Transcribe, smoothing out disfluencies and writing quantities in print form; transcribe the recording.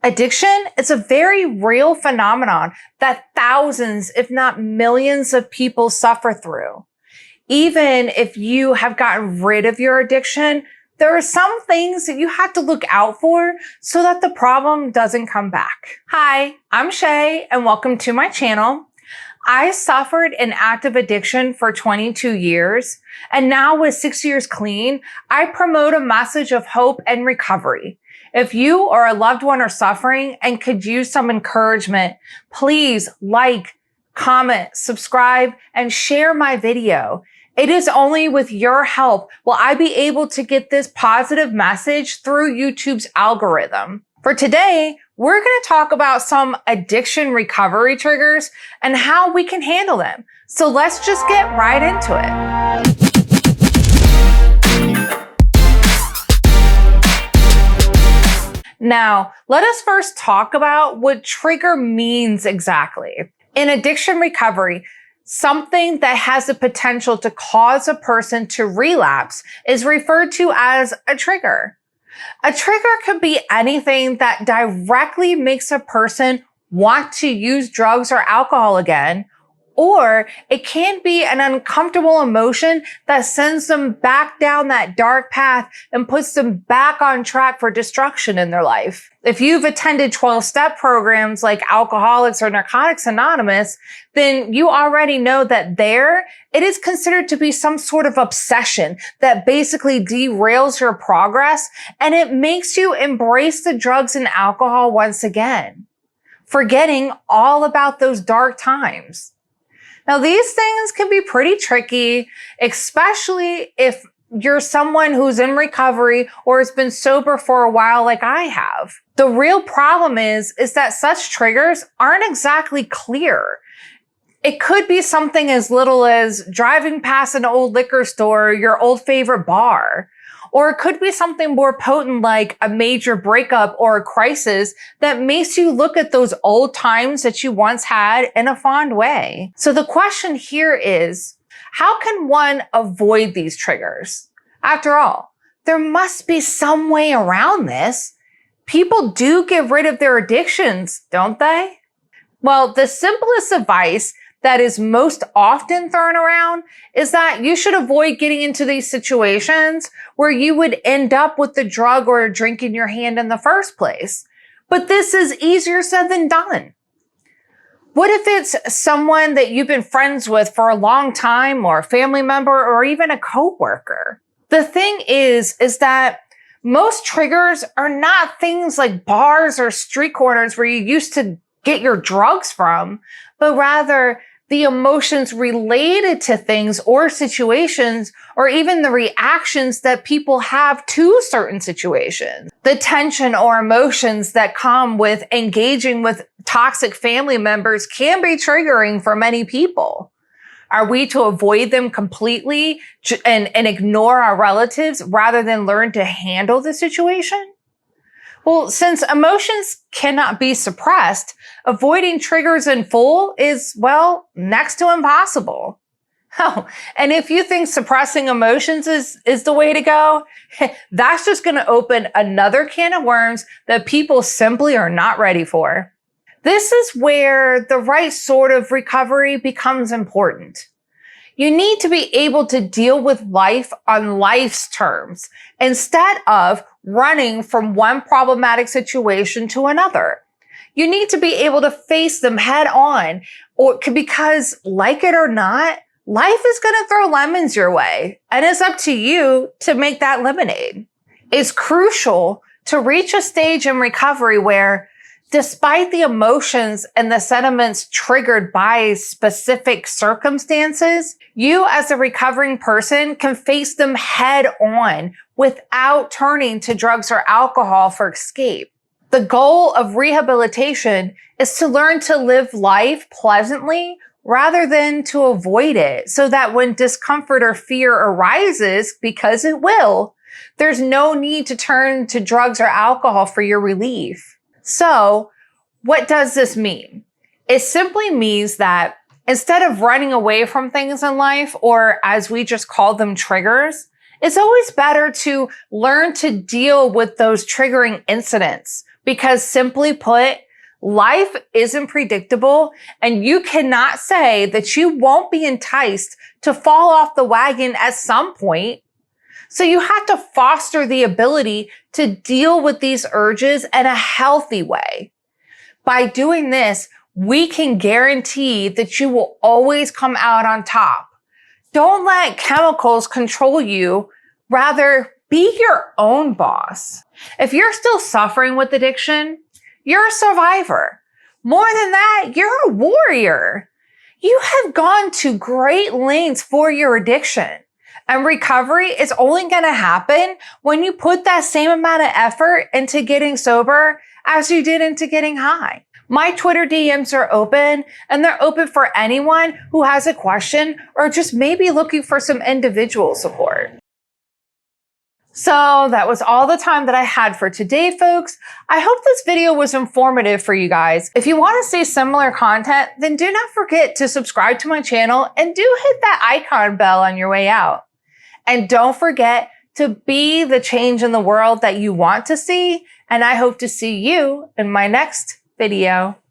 Addiction is a very real phenomenon that thousands, if not millions of people suffer through. Even if you have gotten rid of your addiction, there are some things that you have to look out for so that the problem doesn't come back. Hi, I'm Shay and welcome to my channel. I suffered an active addiction for 22 years, and now with 6 years clean, I promote a message of hope and recovery. If you or a loved one are suffering and could use some encouragement, please like, comment, subscribe, and share my video. It is only with your help will I be able to get this positive message through YouTube's algorithm. For today, we're going to talk about some addiction recovery triggers and how we can handle them. So let's just get right into it. Now, let us first talk about what trigger means exactly. In addiction recovery, something that has the potential to cause a person to relapse is referred to as a trigger. A trigger could be anything that directly makes a person want to use drugs or alcohol again, or it can be an uncomfortable emotion that sends them back down that dark path and puts them back on track for destruction in their life. If you've attended 12-step programs like Alcoholics or Narcotics Anonymous, then you already know that it is considered to be some sort of obsession that basically derails your progress, and it makes you embrace the drugs and alcohol once again, forgetting all about those dark times. Now, these things can be pretty tricky, especially if you're someone who's in recovery or has been sober for a while like I have. The real problem is that such triggers aren't exactly clear. It could be something as little as driving past an old liquor store or your old favorite bar. Or it could be something more potent like a major breakup or a crisis that makes you look at those old times that you once had in a fond way. So the question here is, how can one avoid these triggers? After all, there must be some way around this. People do get rid of their addictions, don't they? Well, the simplest advice that is most often thrown around is that you should avoid getting into these situations where you would end up with the drug or a drink in your hand in the first place. But this is easier said than done. What if it's someone that you've been friends with for a long time, or a family member, or even a coworker? The thing is that most triggers are not things like bars or street corners where you used to get your drugs from, but rather the emotions related to things or situations, or even the reactions that people have to certain situations. The tension or emotions that come with engaging with toxic family members can be triggering for many people. Are we to avoid them completely and ignore our relatives rather than learn to handle the situation? Well, since emotions cannot be suppressed, avoiding triggers in full is, well, next to impossible. Oh, and if you think suppressing emotions is the way to go, that's just going to open another can of worms that people simply are not ready for. This is where the right sort of recovery becomes important. You need to be able to deal with life on life's terms instead of running from one problematic situation to another. You need to be able to face them head on, because like it or not, life is going to throw lemons your way, and it's up to you to make that lemonade. It's crucial to reach a stage in recovery where, despite the emotions and the sentiments triggered by specific circumstances, you as a recovering person can face them head on without turning to drugs or alcohol for escape. The goal of rehabilitation is to learn to live life pleasantly rather than to avoid it, so that when discomfort or fear arises, because it will, there's no need to turn to drugs or alcohol for your relief. So, what does this mean? It simply means that instead of running away from things in life, or as we just call them, triggers, it's always better to learn to deal with those triggering incidents Because simply put, life isn't predictable, and you cannot say that you won't be enticed to fall off the wagon at some point. So you have to foster the ability to deal with these urges in a healthy way. By doing this, we can guarantee that you will always come out on top. Don't let chemicals control you. Rather, be your own boss. If you're still suffering with addiction, you're a survivor. More than that, you're a warrior. You have gone to great lengths for your addiction. And recovery is only going to happen when you put that same amount of effort into getting sober as you did into getting high. My Twitter DMs are open, and they're open for anyone who has a question or just maybe looking for some individual support. So that was all the time that I had for today, folks. I hope this video was informative for you guys. If you want to see similar content, then do not forget to subscribe to my channel and do hit that icon bell on your way out. And don't forget to be the change in the world that you want to see. And I hope to see you in my next video.